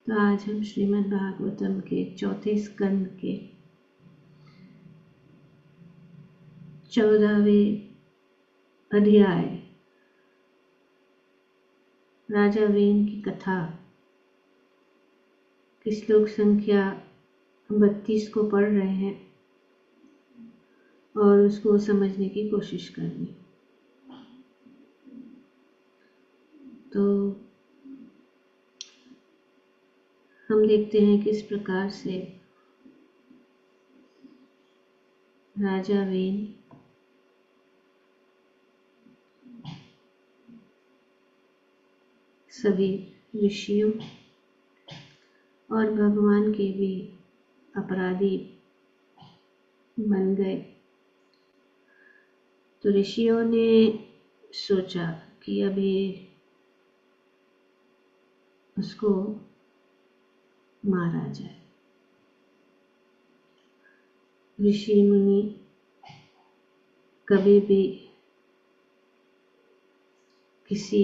तो आज हम श्रीमद् भागवतम के चौथे स्कंद के 14वें अध्याय राजा वेन की कथा की श्लोक संख्या 32 को पढ़ रहे हैं और उसको समझने की कोशिश करनी। तो हम देखते हैं किस प्रकार से राजा वेन सभी ऋषियों और भगवान के भी अपराधी बन गए। तो ऋषियों ने सोचा कि अभी उसको मारा जाए। ऋषि मुनि कभी भी किसी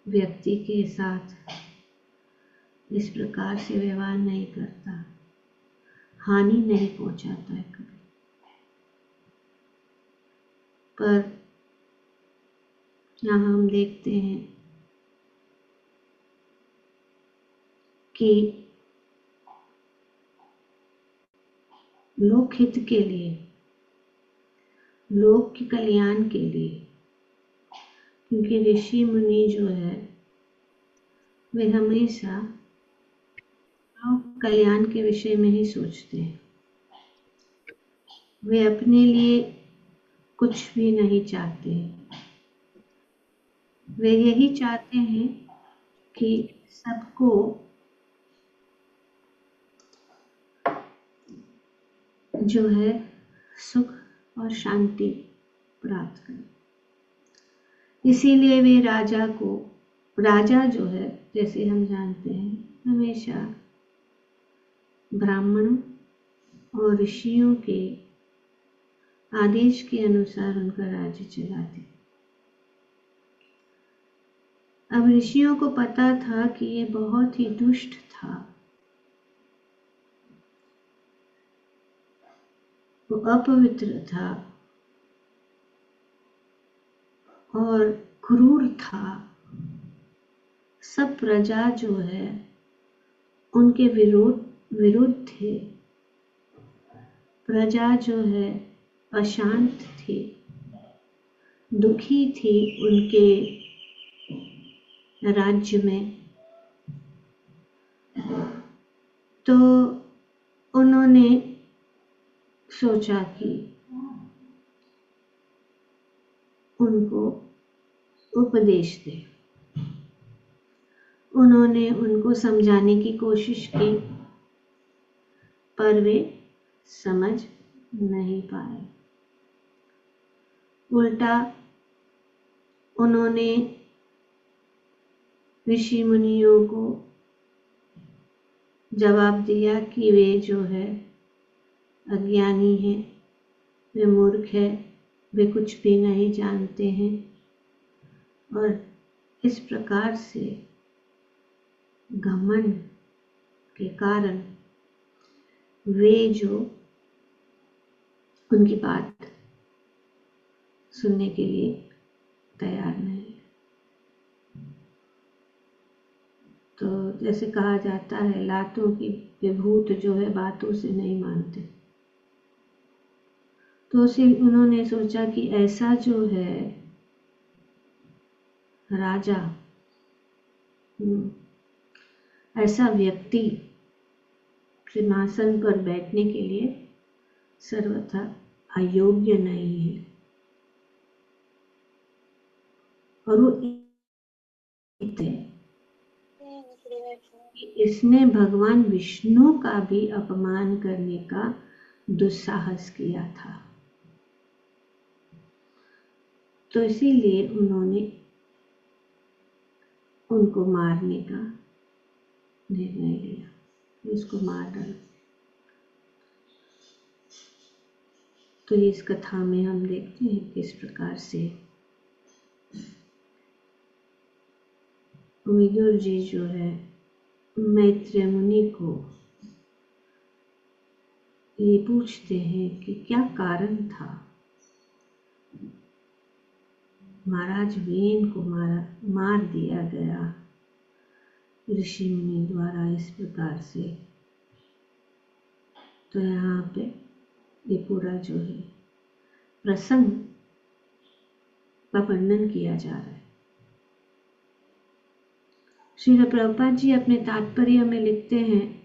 व्यक्ति के साथ इस प्रकार से व्यवहार नहीं करता, हानि नहीं पहुंचाता है कभी। पर यहाँ हम देखते हैं कि लोकहित के लिए, लोक के कल्याण के लिए, क्योंकि ऋषि मुनि जो है वे हमेशा लोक कल्याण के विषय में ही सोचते हैं। वे अपने लिए कुछ भी नहीं चाहते हैं। वे यही चाहते हैं कि सबको जो है सुख और शांति प्राप्त करें। इसीलिए वे राजा जो है, जैसे हम जानते हैं, हमेशा ब्राह्मणों और ऋषियों के आदेश के अनुसार उनका राज्य चलाते। अब ऋषियों को पता था कि ये बहुत ही दुष्ट था, वो अपवित्र था और क्रूर था। सब प्रजा जो है उनके विरुद्ध थे। प्रजा जो है अशांत थी, दुखी थी उनके राज्य में। तो उन्होंने सोचा कि उनको उपदेश दे। उन्होंने उनको समझाने की कोशिश की, पर वे समझ नहीं पाए। उल्टा उन्होंने ऋषि मुनियों को जवाब दिया कि वे जो है अज्ञानी हैं, वे मूर्ख है, वे कुछ भी नहीं जानते हैं। और इस प्रकार से घमंड के कारण वे जो उनकी बात सुनने के लिए तैयार नहीं। तो जैसे कहा जाता है, लातों की विभूत जो है बातों से नहीं मानते। तो उन्होंने सोचा कि ऐसा जो है राजा, ऐसा व्यक्ति सिंहासन पर बैठने के लिए सर्वथा अयोग्य नहीं है। और वो इसने भगवान विष्णु का भी अपमान करने का दुस्साहस किया था। तो इसीलिए उन्होंने उनको मारने का निर्णय लिया, इसको मार डालो। तो इस कथा में हम देखते हैं किस प्रकार से विदुर जी जो है मैत्रेय मुनि को ये पूछते हैं कि क्या कारण था महाराज वेन को मार दिया गया ऋषि मुनि द्वारा इस प्रकार से। तो यहाँ पे ये पूरा जो है प्रसंग का वर्णन किया जा रहा है। श्रील प्रभुपाद जी अपने तात्पर्य में लिखते हैं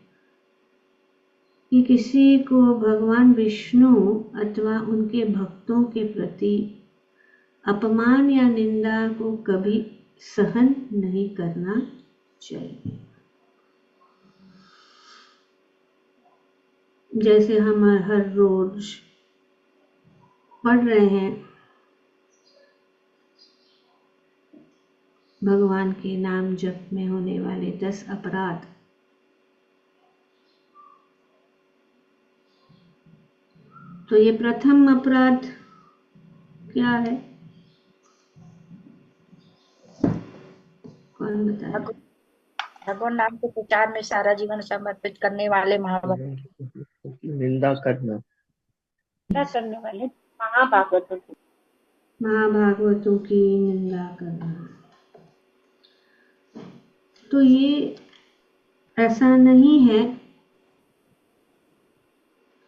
कि किसी को भगवान विष्णु अथवा उनके भक्तों के प्रति अपमान या निंदा को कभी सहन नहीं करना चाहिए। जैसे हम हर रोज पढ़ रहे हैं भगवान के नाम जप में होने वाले 10 अपराध, तो ये प्रथम अपराध क्या है? कौन बताए? भगवान नाम के प्रचार में सारा जीवन समर्पित करने वाले महाभक्त निंदा करने वाले महाभागवतों की निंदा करना। तो ये ऐसा नहीं है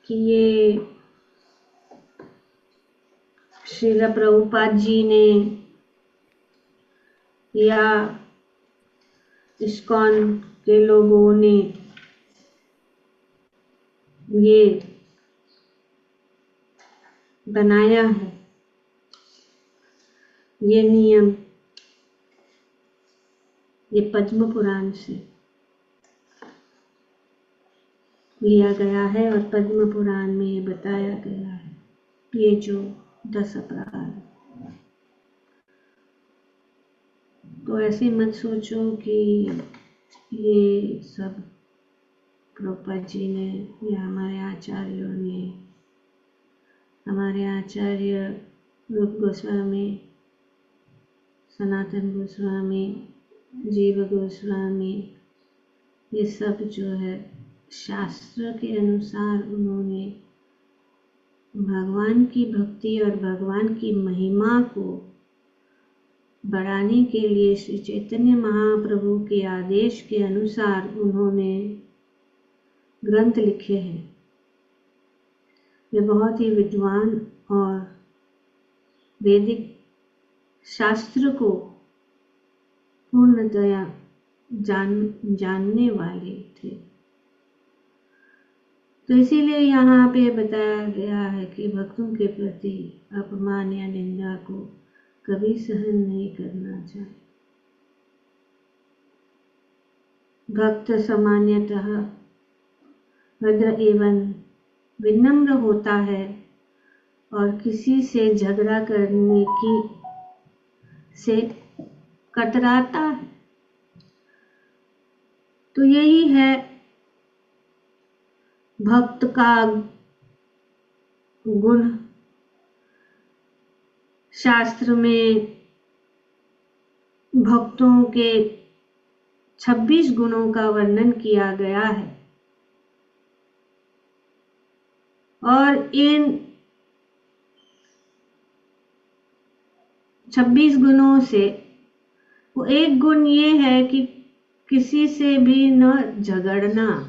कि ये श्रील प्रभुपाद जी ने या इस्कॉन के लोगों ने ये बनाया है। ये नियम ये पद्म पुराण से लिया गया है और पद्म पुराण में ये बताया गया है। ये जो 10 अपराध, तो ऐसे मत सोचो कि ये सब प्रभुपाद जी ने या हमारे आचार्यों ने, हमारे आचार्य रूप गोस्वामी, सनातन गोस्वामी, जीव गोस्वामी, ये सब जो है शास्त्र के अनुसार उन्होंने भगवान की भक्ति और भगवान की महिमा को बढ़ाने के लिए श्री चैतन्य महाप्रभु के आदेश के अनुसार उन्होंने ग्रंथ लिखे हैं। वे बहुत ही विद्वान और वैदिक शास्त्र को पूर्णतया जानने वाले थे। तो इसीलिए यहाँ पे बताया गया है कि भक्तों के प्रति अपमान या निंदा को कभी सहन नहीं करना चाहिए। भक्त सामान्यतः भद्र एवं विनम्र होता है और किसी से झगड़ा करने की से कतराता है। तो यही है भक्त का गुण। शास्त्र में भक्तों के 26 गुणों का वर्णन किया गया है और इन 26 गुणों से वो एक गुण ये है कि किसी से भी न झगड़ना।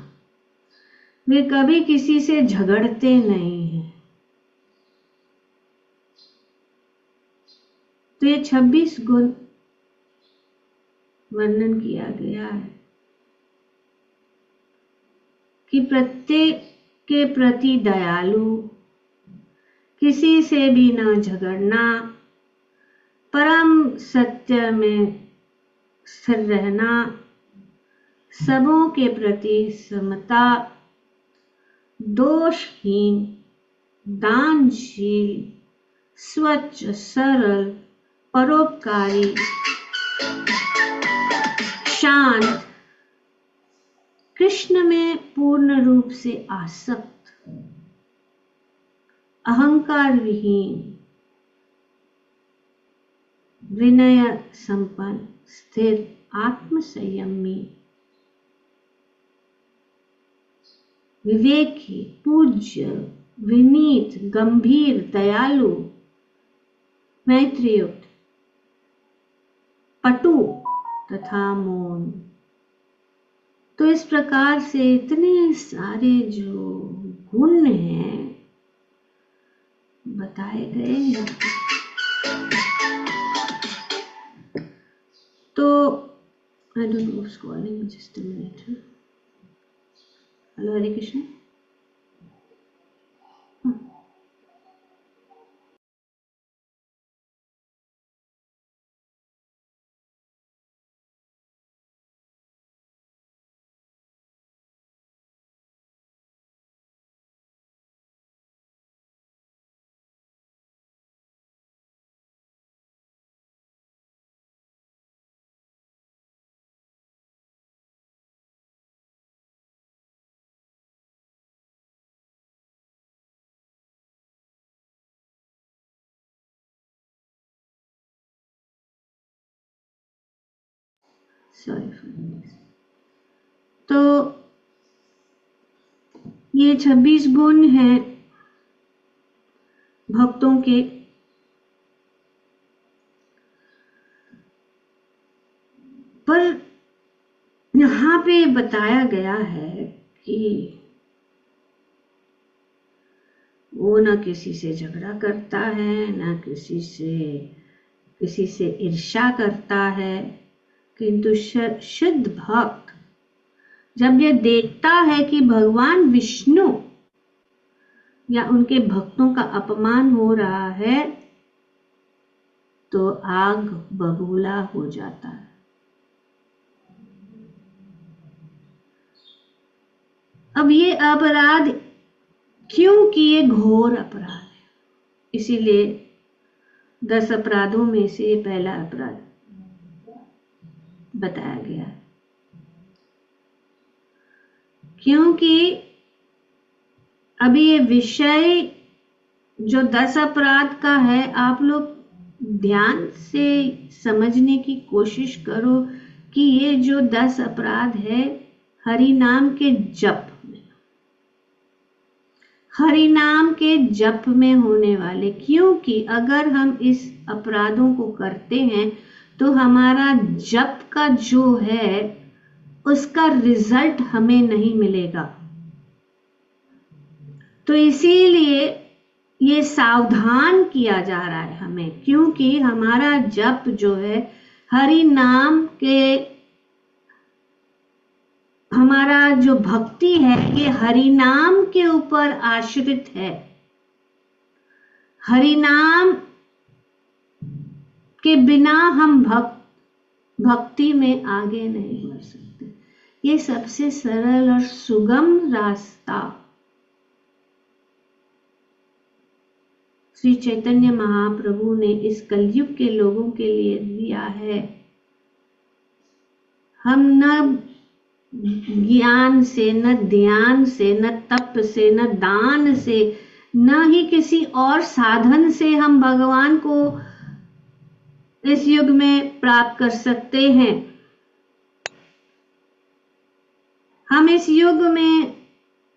वे कभी किसी से झगड़ते नहीं हैं। तो ये 26 गुण वर्णन किया गया है कि प्रत्येक के प्रति दयालु, किसी से भी न झगड़ना, परम सत्य में स्थिर रहना, सबों के प्रति समता, दोषहीन, दानशील, स्वच्छ, सरल, परोपकारी, शांत, कृष्ण में पूर्ण रूप से आसक्त, अहंकार विहीन, विनय संपन्न, स्थिर, आत्म संयमी, विवेकी, पूज्य, विनीत, गंभीर, दयालु, मैत्रीयुक्त, पटु तथा मौन। तो इस प्रकार से इतने सारे जो गुण हैं बताए गए हैं। तो I don't know who's calling, just a minute. Hello, Hare Krishna. Sorry for this. तो ये 26 गुण हैं भक्तों के। पर यहाँ पे बताया गया है कि वो न किसी से झगड़ा करता है, न किसी से ईर्ष्या करता है, किंतु शुद्ध भक्त जब ये देखता है कि भगवान विष्णु या उनके भक्तों का अपमान हो रहा है तो आग बबूला हो जाता है। अब ये अपराध, क्योंकि ये घोर अपराध है, इसीलिए 10 अपराधों में से ये पहला अपराध बताया गया है। क्योंकि अभी ये विषय जो 10 अपराध का है, आप लोग ध्यान से समझने की कोशिश करो कि ये जो 10 अपराध है हरि नाम के जप में, हरि नाम के जप में होने वाले। क्योंकि अगर हम इस अपराधों को करते हैं तो हमारा जप का जो है उसका रिजल्ट हमें नहीं मिलेगा। तो इसीलिए ये सावधान किया जा रहा है हमें, क्योंकि हमारा जप जो है हरि नाम के, हमारा जो भक्ति है ये हरि नाम के ऊपर आश्रित है। हरि नाम के बिना हम भक्ति में आगे नहीं बढ़ सकते। ये सबसे सरल और सुगम रास्ता श्री चैतन्य महाप्रभु ने इस कलयुग के लोगों के लिए दिया है। हम न ज्ञान से, न ध्यान से, न तप से, न दान से, न ही किसी और साधन से हम भगवान को इस युग में प्राप्त कर सकते हैं। हम इस युग में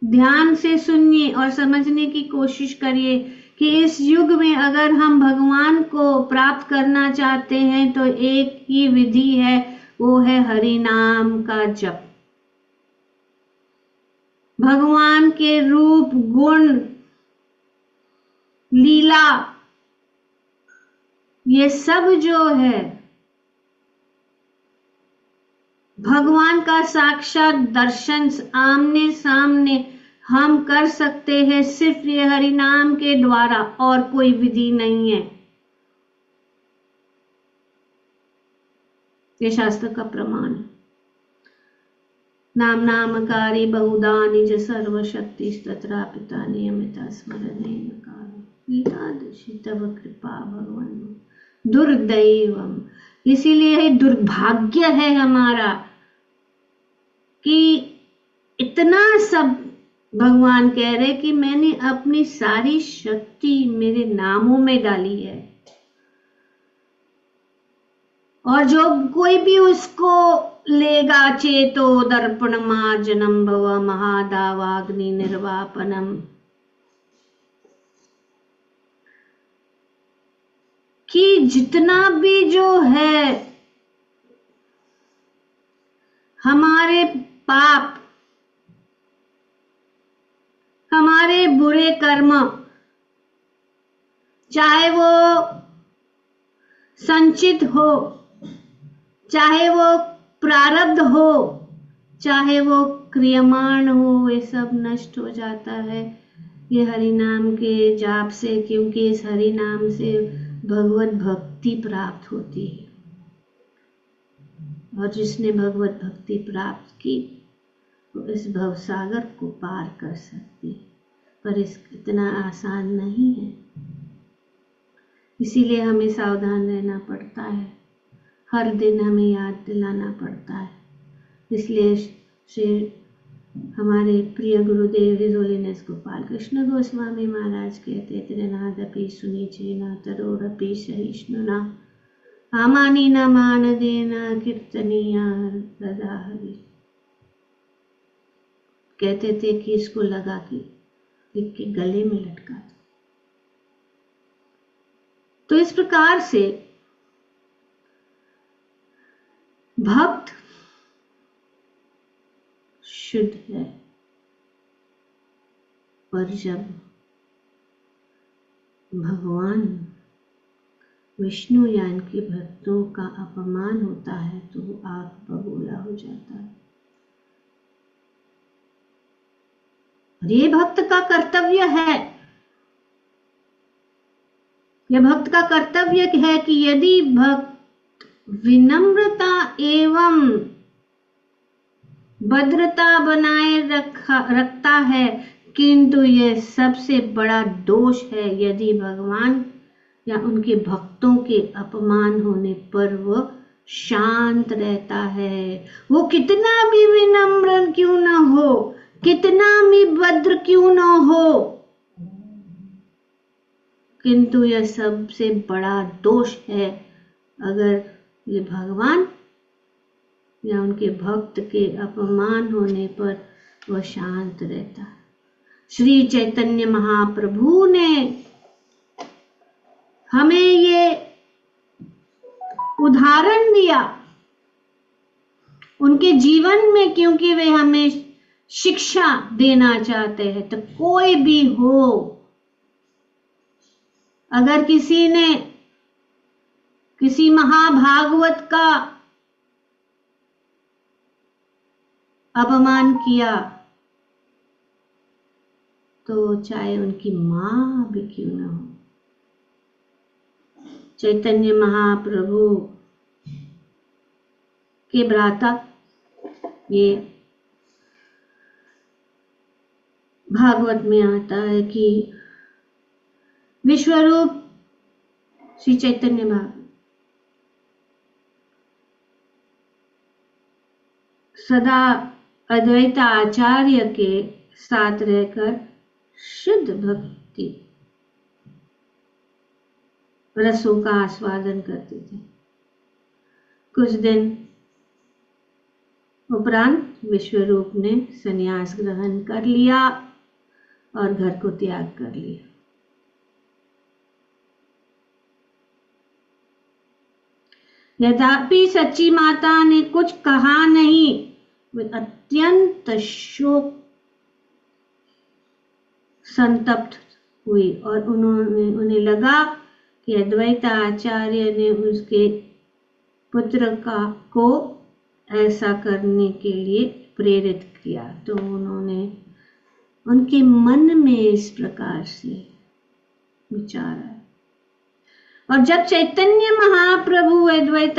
ध्यान से सुनिए और समझने की कोशिश करिए कि इस युग में अगर हम भगवान को प्राप्त करना चाहते हैं तो एक ही विधि है, वो है हरि नाम का जप। भगवान के रूप, गुण, लीला, ये सब जो है भगवान का साक्षात दर्शन आमने सामने हम कर सकते हैं सिर्फ ये हरि नाम के द्वारा, और कोई विधि नहीं है। ये शास्त्र का प्रमाण है। नाम नामकारी बहुधा निज सर्वशक्ति तत्रापिता नियमिता स्मरणेन काले लीलादर्शी तव कृपा भगवान दुर्दैवम। इसीलिए दुर्भाग्य है हमारा कि इतना सब भगवान कह रहे कि मैंने अपनी सारी शक्ति मेरे नामों में डाली है, और जो कोई भी उसको ले वेगा चेतो दर्पण मार्जनम भव महादावाग्नि निर्वापनम। कि जितना भी जो है हमारे पाप, हमारे बुरे कर्म, चाहे वो संचित हो, चाहे वो प्रारब्ध हो, चाहे वो क्रियमाण हो, वे सब नष्ट हो जाता है ये हरि नाम के जाप से, क्योंकि इस हरि नाम से भगवत भक्ति प्राप्त होती है। और जिसने भगवत भक्ति प्राप्त की वो इस भवसागर को पार कर सकती है, पर इतना आसान नहीं है। इसीलिए हमें सावधान रहना पड़ता है, हर दिन हमें याद दिलाना पड़ता है। इसलिए श्री हमारे प्रिय गुरुदेव हिज होलीनेस गोपाल कृष्ण गोस्वामी महाराज कहते, त्रिनादपि सुनिचेन तरोरपि सहिष्णुना आमानि न मानदेन कीर्तनीया सदा हरि। कहते थे कि इसको लगा के लिख के गले में लटका दो। तो इस प्रकार से भक्त शुद्ध है, पर जब भगवान विष्णु यान के भक्तों का अपमान होता है तो वो आग बबूला हो जाता है। और ये भक्त का कर्तव्य है, यह भक्त का कर्तव्य है कि यदि भक्त विनम्रता एवं भद्रता बनाए रखता है, किंतु यह सबसे बड़ा दोष है यदि भगवान या उनके भक्तों के अपमान होने पर वह शांत रहता है। वो कितना भी विनम्र क्यों न हो, कितना भी भद्र क्यों न हो, किंतु यह सबसे बड़ा दोष है अगर ये भगवान या उनके भक्त के अपमान होने पर वह शांत रहता है। श्री चैतन्य महाप्रभु ने हमें ये उदाहरण दिया उनके जीवन में, क्योंकि वे हमें शिक्षा देना चाहते हैं। तो कोई भी हो, अगर किसी ने किसी महाभागवत का अपमान किया तो चाहे उनकी मां भी क्यों न हो, चैतन्य महाप्रभु के भ्राता, ये भागवत में आता है कि विश्वरूप श्री चैतन्य भागवत सदा अद्वैत आचार्य के साथ रहकर शुद्ध भक्ति रसों का आस्वादन करते थे। कुछ दिन उपरांत विश्वरूप ने संन्यास ग्रहण कर लिया और घर को त्याग कर लिया। यद्यपि सच्ची माता ने कुछ कहा नहीं, वे अत्यंत शोक संतप्त हुई और उन्हें लगा कि अद्वैत आचार्य ने उसके पुत्र को ऐसा करने के लिए प्रेरित किया। तो उन्होंने उनके मन में इस प्रकार से विचार आया। और जब चैतन्य महाप्रभु अद्वैत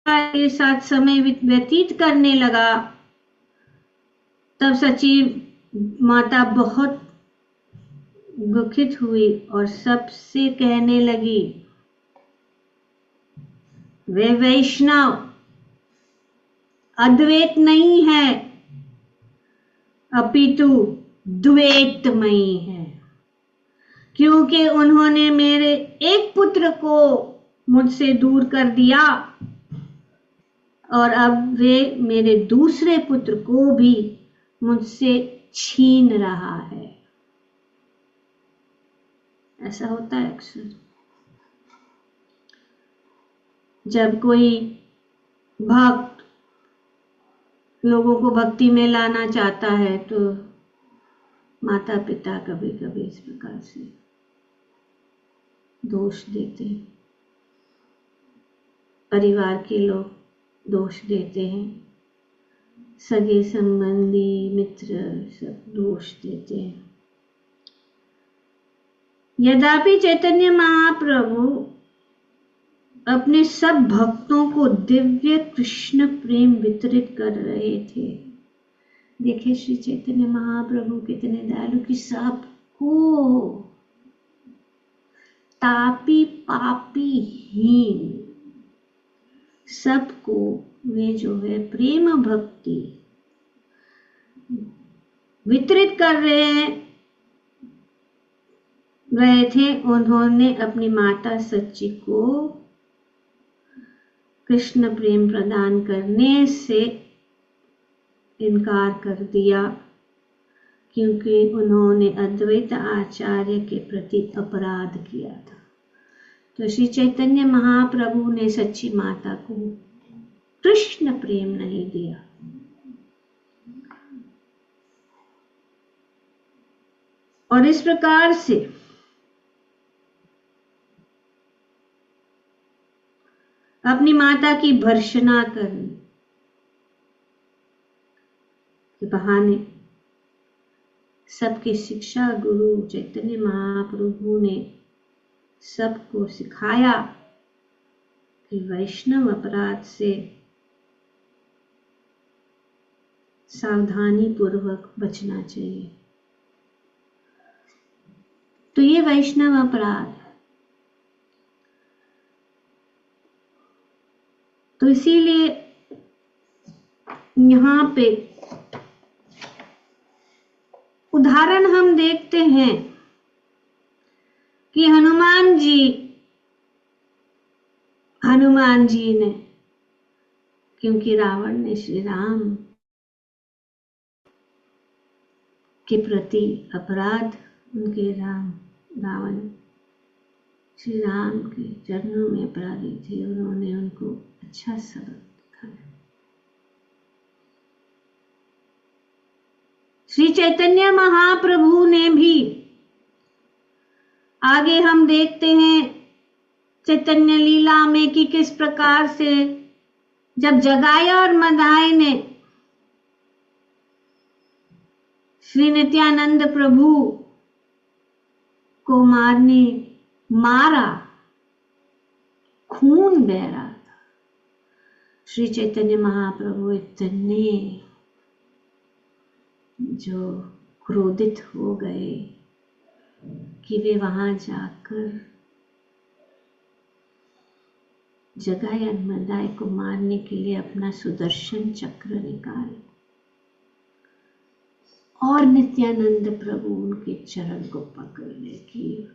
के साथ समय व्यतीत करने लगा, तब सची माता बहुत दुखित हुई और सबसे कहने लगी, वे वैष्णव अद्वैत नहीं है अपितु द्वैतमयी है, क्योंकि उन्होंने मेरे एक पुत्र को मुझसे दूर कर दिया और अब वे मेरे दूसरे पुत्र को भी मुझसे छीन रहा है। ऐसा होता है अक्सर, जब कोई भक्त लोगों को भक्ति में लाना चाहता है तो माता पिता कभी कभी इस प्रकार से दोष देते हैं, परिवार के लोग दोष देते हैं, सगे संबंधी मित्र सब दोष देते हैं। यद्यपि चैतन्य महाप्रभु अपने सब भक्तों को दिव्य कृष्ण प्रेम वितरित कर रहे थे। देखिए श्री चैतन्य महाप्रभु कितने दयालु कि सबको, तापी पापी हीन सबको वे जो है प्रेम भक्ति वितरित कर रहे थे। उन्होंने अपनी माता सच्ची को कृष्ण प्रेम प्रदान करने से इनकार कर दिया, क्योंकि उन्होंने अद्वैत आचार्य के प्रति अपराध किया था। तो श्री चैतन्य महाप्रभु ने सच्ची माता को कृष्ण प्रेम नहीं दिया। और इस प्रकार से अपनी माता की भर्त्सना करने के बहाने सबकी शिक्षा गुरु चैतन्य महाप्रभु ने सबको सिखाया कि वैष्णव अपराध से सावधानी पूर्वक बचना चाहिए। तो ये वैष्णव अपराध, तो इसीलिए यहाँ पे उदाहरण हम देखते हैं कि हनुमान जी ने, क्योंकि रावण ने श्री राम के प्रति अपराध, उनके रावण श्री राम के चरणों में अपराधी थे, उन्होंने उनको अच्छा सबक दिखाया। श्री चैतन्य महाप्रभु ने भी, आगे हम देखते हैं चैतन्य लीला में कि किस प्रकार से जब जगाई और मदाई ने श्री नित्यानंद प्रभु को मारा, खून बह रहा था, श्री चैतन्य महाप्रभु इतने जो क्रोधित हो गए कि वे वहां जाकर जगाई और मदाई को मारने के लिए अपना सुदर्शन चक्र निकाले और नित्यानंद प्रभु उनके चरण को पकड़ने की,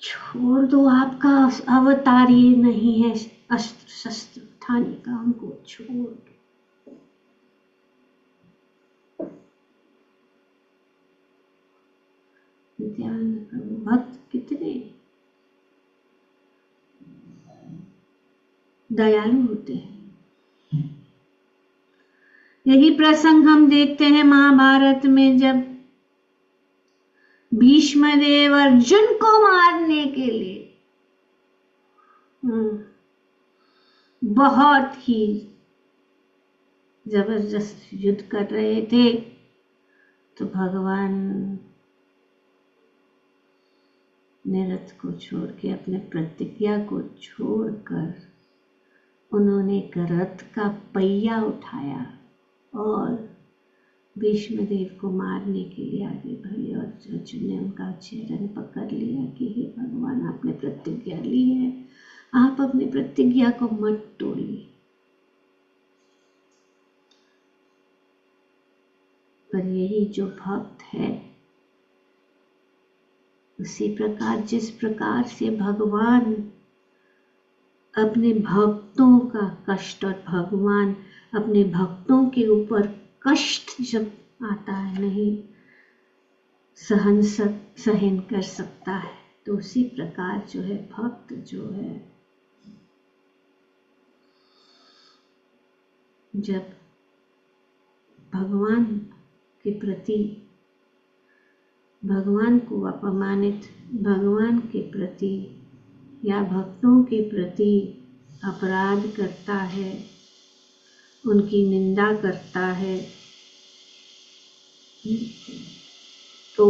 छोड़ दो, आपका अवतार ये नहीं है अस्त्र शस्त्र उठाने का, हमको छोड़ दो। नित्यानंद प्रभु भक्त कितने दयालु होते हैं। यही प्रसंग हम देखते हैं महाभारत में, जब भीष्मदेव अर्जुन को मारने के लिए बहुत ही जबरदस्त युद्ध कर रहे थे, तो भगवान ने रथ को छोड़ के, अपने प्रतिज्ञा को छोड़कर उन्होंने एक रथ का पहिया उठाया और भीष्मदेव को मारने के लिए आगे बढ़े। और अर्जुन ने उनका चरण पकड़ लिया कि हे भगवान, आपने प्रतिज्ञा ली है, आप अपनी प्रतिज्ञा को मत तोड़िए। पर यही जो भक्त है, उसी प्रकार जिस प्रकार से भगवान अपने भक्त भक्तों का कष्ट, और भगवान अपने भक्तों के ऊपर कष्ट जब आता है नहीं सहन कर सकता है, तो उसी प्रकार जो है भक्त जो है जब भगवान के प्रति, भगवान को अपमानित, भगवान के प्रति या भक्तों के प्रति अपराध करता है, उनकी निंदा करता है, तो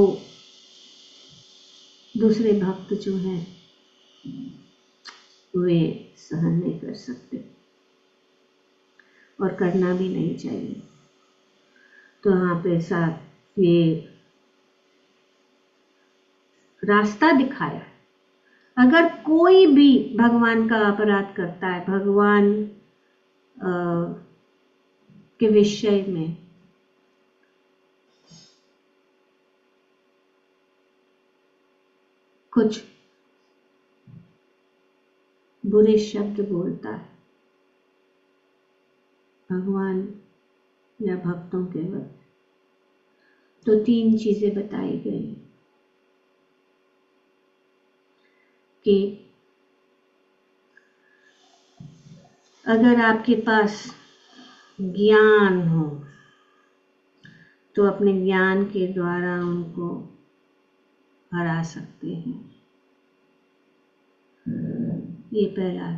दूसरे भक्त जो हैं वे सहन नहीं कर सकते और करना भी नहीं चाहिए। तो यहाँ पे साथ ये रास्ता दिखाया, अगर कोई भी भगवान का अपराध करता है, भगवान के विषय में कुछ बुरे शब्द बोलता है भगवान या भक्तों के वक्त, तो 3 चीजें बताई गई कि अगर आपके पास ज्ञान हो तो अपने ज्ञान के द्वारा उनको हरा सकते हैं। ये पहला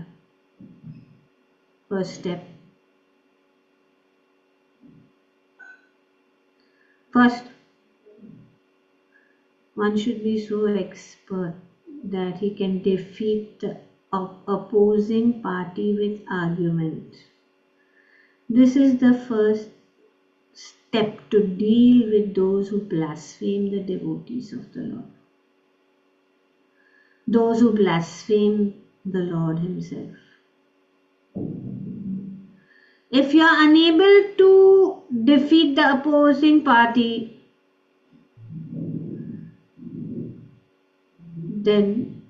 first step. First, one should be so expert that he can defeat the opposing party with argument. This is the first step to deal with those who blaspheme the devotees of the Lord, those who blaspheme the Lord himself. If you are unable to defeat the opposing party, then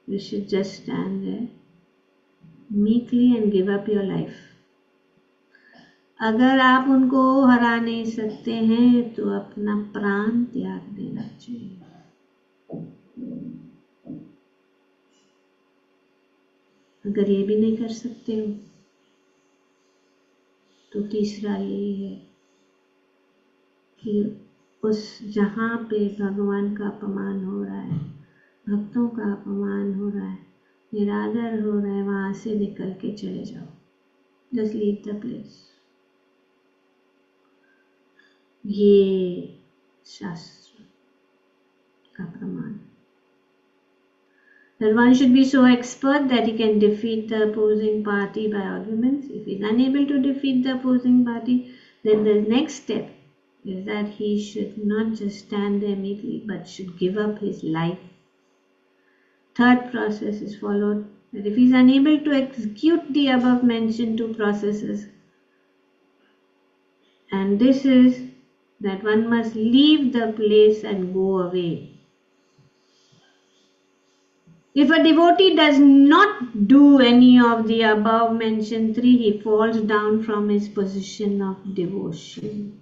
you should just stand there meekly and give up your life. अगर आप उनको हरा नहीं सकते हैं तो अपना प्राण त्याग देना चाहिए। अगर ये भी नहीं कर सकते हो तो तीसरा यही है कि उस जहाँ पे भगवान का अपमान हो रहा है, भक्तों का अपमान हो रहा है, निरादर हो रहा है, वहाँ से निकल के चले जाओ। Just leave the place. ये शास्त्र का प्रमाण है। That one should be so expert that he can defeat the opposing party by arguments. If he is unable to defeat the opposing party, then the next step is that he should not just stand there meekly, but should give up his life. Third process is followed, that if he is unable to execute the above mentioned 2 processes, and this is that one must leave the place and go away. If a devotee does not do any of the above mentioned 3, he falls down from his position of devotion.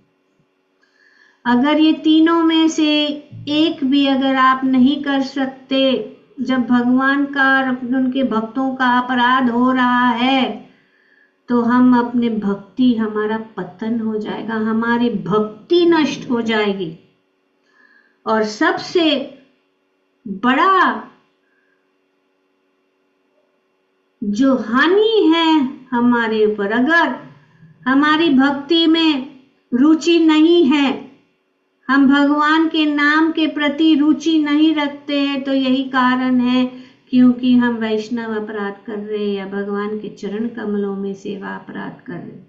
अगर ये तीनों में से एक भी अगर आप नहीं कर सकते, जब भगवान का उनके भक्तों का अपराध हो रहा है, तो हम अपने भक्ति, हमारा पतन हो जाएगा, हमारी भक्ति नष्ट हो जाएगी। और सबसे बड़ा जो हानि है हमारे ऊपर, अगर हमारी भक्ति में रुचि नहीं है, हम भगवान के नाम के प्रति रुचि नहीं रखते हैं, तो यही कारण है क्योंकि हम वैष्णव अपराध कर रहे हैं या भगवान के चरण कमलों में सेवा अपराध कर रहे हैं।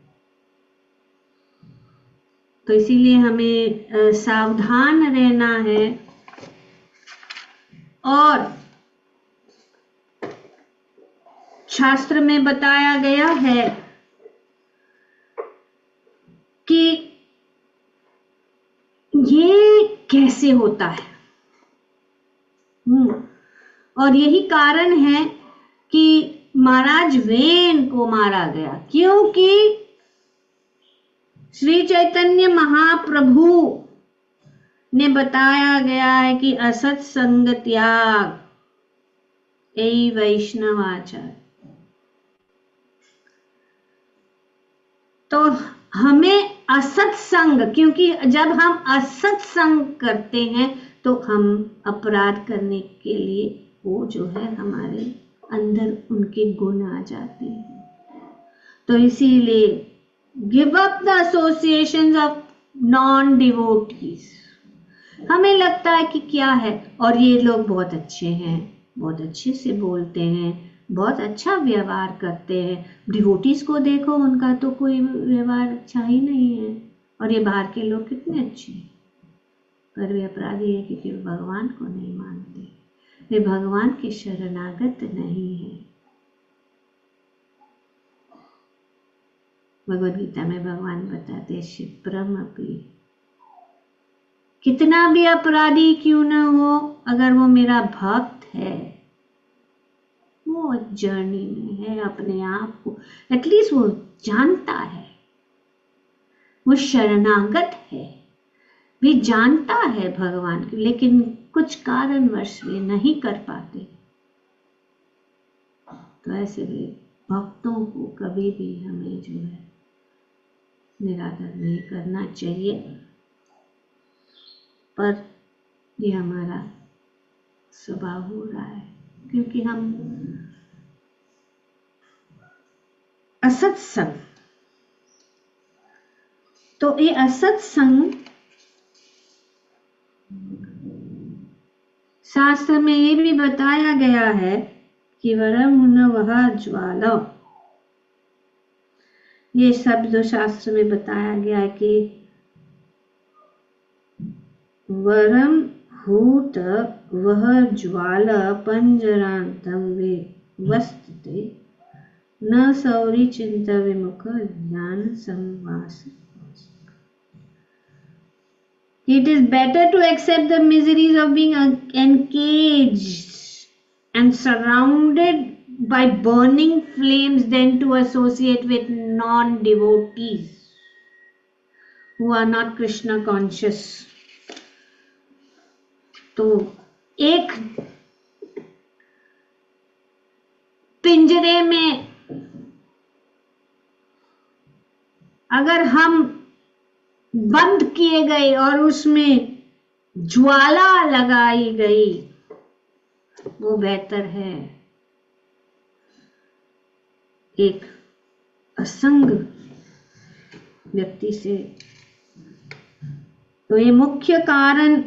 तो इसीलिए हमें सावधान रहना है। और शास्त्र में बताया गया है कि ये कैसे होता है। और यही कारण है कि महाराज वेन को मारा गया, क्योंकि श्री चैतन्य महाप्रभु ने बताया गया है कि असत संग त्याग यही वैष्णवाचार। तो हमें असत संग, क्योंकि जब हम असत संग करते हैं तो हम अपराध करने के लिए वो जो है हमारे अंदर उनके गुण आ जाते हैं। तो इसीलिए give up the associations of non devotees. हमें लगता है कि क्या है, और ये लोग बहुत अच्छे हैं, बहुत अच्छे से बोलते हैं, बहुत अच्छा व्यवहार करते हैं। डिवोटीज को देखो, उनका तो कोई व्यवहार अच्छा ही नहीं है, और ये बाहर के लोग कितने अच्छे हैं। पर वे अपराधी है क्योंकि वे भगवान को नहीं मानते, वे भगवान के शरणागत नहीं है। भगवद गीता में भगवान बताते क्षिप्रम अपि, कितना भी अपराधी क्यों न हो, अगर वो मेरा भक्त है, वो जर्नी में है, अपने आप को एटलीस्ट वो जानता है, वो शरणागत है, भी जानता है भगवान की, लेकिन कुछ कारणवश वे नहीं कर पाते। तो ऐसे वे भक्तों को कभी भी हमें जो है निरादर नहीं करना चाहिए। पर ये हमारा स्वभाव हो रहा है, क्योंकि हम असत संग, तो ये असत संग शास्त्र में ये भी बताया गया है कि वरम न वह ज्वाला, ये शब्द शास्त्र में बताया गया है कि वरम हूत वह ज्वाला पंजरांतम वे वस्तते न सौरी चिंता विमुख ज्ञान संवास। It is better to accept the miseries of being encaged and surrounded by burning flames than to associate with non-devotees who are not Krishna conscious. तो एक पिंजरे में अगर हम बंद किए गए और उसमें ज्वाला लगाई गई, वो बेहतर है एक असंग व्यक्ति से। तो ये मुख्य कारण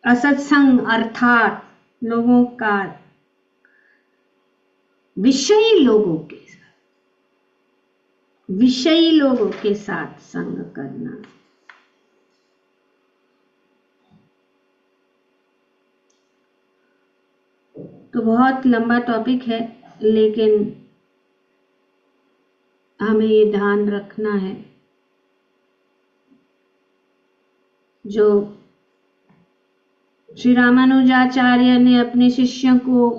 असत्संग अर्थात लोगों का विषयी लोगों के साथ संग करना। तो बहुत लंबा टॉपिक है, लेकिन हमें ये ध्यान रखना है, जो श्री रामानुजाचार्य ने अपने शिष्यों को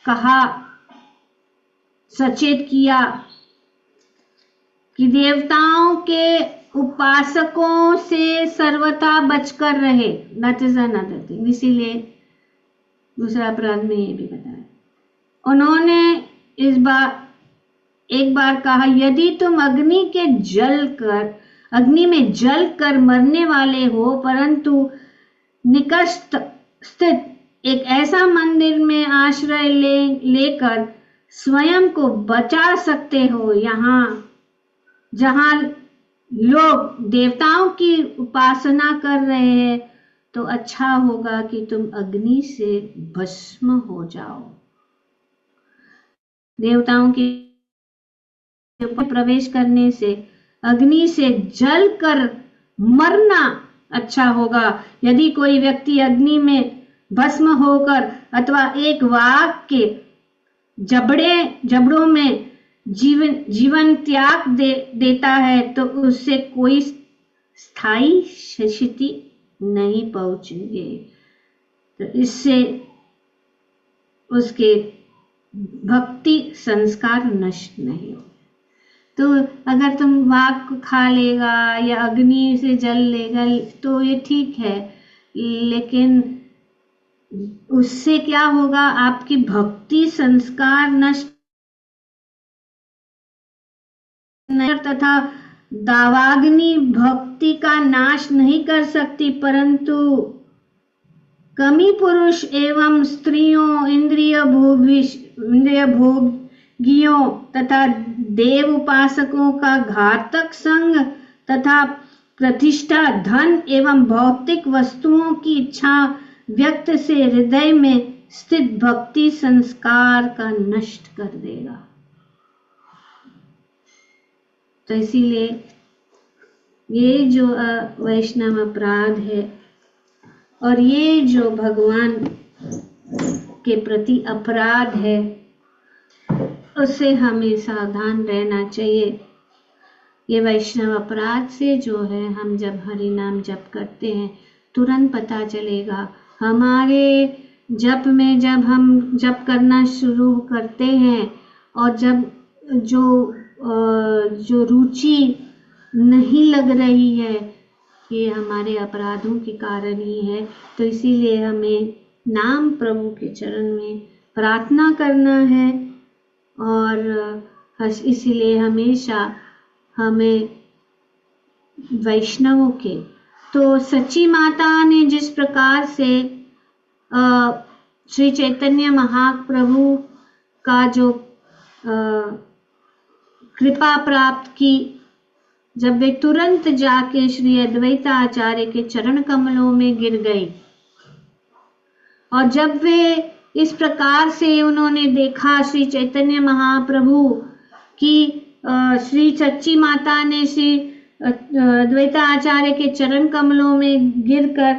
कहा, सचेत किया कि देवताओं के उपासकों से सर्वथा बचकर रहे, दैट इज अनदर थिंग। इसीलिए दूसरा अपराध में ये भी बताया। उन्होंने एक बार कहा, यदि तुम अग्नि में जल कर मरने वाले हो, परंतु निकट स्थित एक ऐसा मंदिर में आश्रय लेकर स्वयं को बचा सकते हो, जहां लोग देवताओं की उपासना कर रहे हैं, तो अच्छा होगा कि तुम अग्नि से भस्म हो जाओ। देवताओं के प्रवेश करने से अग्नि से जल कर मरना अच्छा होगा। यदि कोई व्यक्ति अग्नि में भस्म होकर अथवा एक वाघ के जबड़ों में जीवन त्याग देता है, तो उससे कोई स्थायी स्थिति नहीं पहुंचेंगे। तो इससे उसके भक्ति संस्कार नष्ट नहीं हो। तो अगर तुम वाक को खा लेगा या अग्नि से जल लेगा तो ये ठीक है, लेकिन उससे क्या होगा, आपकी भक्ति संस्कार नष्ट तथा दावाग्नि भक्ति का नाश नहीं कर सकती, परंतु कमी पुरुष एवं स्त्रियों, इंद्रिय भोगियों तथा देव उपासकों का घातक संग तथा प्रतिष्ठा, धन एवं भौतिक वस्तुओं की इच्छा व्यक्त से हृदय में स्थित भक्ति संस्कार का नष्ट कर देगा। तो इसीलिए ये जो वैष्णव अपराध है और ये जो भगवान के प्रति अपराध है, उससे हमें सावधान रहना चाहिए। ये वैष्णव अपराध से जो है, हम जब हरि नाम जप करते हैं तुरंत पता चलेगा। हमारे जप में जब हम जप करना शुरू करते हैं और जब जो रुचि नहीं लग रही है, ये हमारे अपराधों के कारण ही है। तो इसीलिए हमें नाम प्रभु के चरण में प्रार्थना करना है और इसीलिए हमेशा हमें वैष्णवों के, तो सच्ची माता ने जिस प्रकार से श्री चैतन्य महाप्रभु का जो कृपा प्राप्त की, जब वे तुरंत जाके श्री अद्वैत आचार्य के चरण कमलों में गिर गई और जब वे इस प्रकार से उन्होंने देखा श्री चैतन्य महाप्रभु की श्री सच्ची माता ने श्री अद्वैत आचार्य के चरण कमलों में गिरकर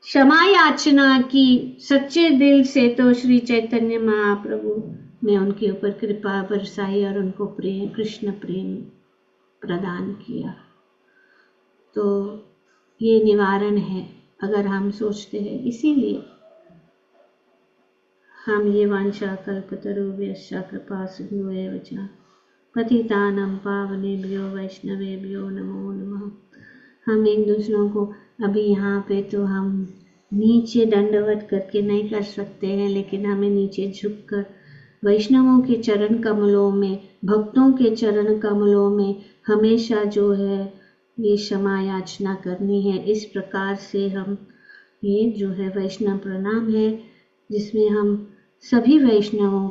क्षमा याचना की सच्चे दिल से, तो श्री चैतन्य महाप्रभु ने उनके ऊपर कृपा बरसाई और उनको प्रेम, कृष्ण प्रेम प्रदान किया। तो ये निवारण है अगर हम सोचते हैं। इसीलिए हम ये वांछा कल्पतरुभ्यश्च कृपा सिन्धुभ्यैव च पतितानां पावनेभ्यो वैष्णवेभ्यो नमो नमः। हम एक दूसरों को अभी यहाँ पे तो हम नीचे दंडवत करके नहीं कर सकते हैं, लेकिन हमें नीचे झुककर वैष्णवों के चरण कमलों में, भक्तों के चरण कमलों में हमेशा जो है ये क्षमा याचना करनी है। इस प्रकार से हम ये जो है वैष्णव प्रणाम है, जिसमें हम सभी वैष्णवों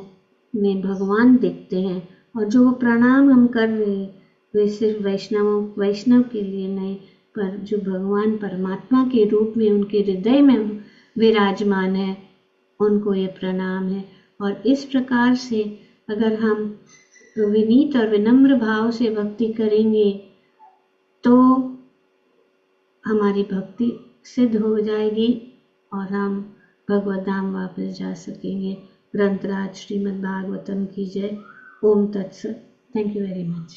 में भगवान देखते हैं और जो प्रणाम हम कर रहे हैं वे सिर्फ वैष्णव के लिए नहीं, पर जो भगवान परमात्मा के रूप में उनके हृदय में विराजमान है उनको ये प्रणाम है। और इस प्रकार से अगर हम विनीत और विनम्र भाव से भक्ति करेंगे तो हमारी भक्ति सिद्ध हो जाएगी और हम भगवत धाम वापस जा सकेंगे। ग्रंथराज श्रीमद् भागवतम की जय। ओम तत्सत। Thank you very much.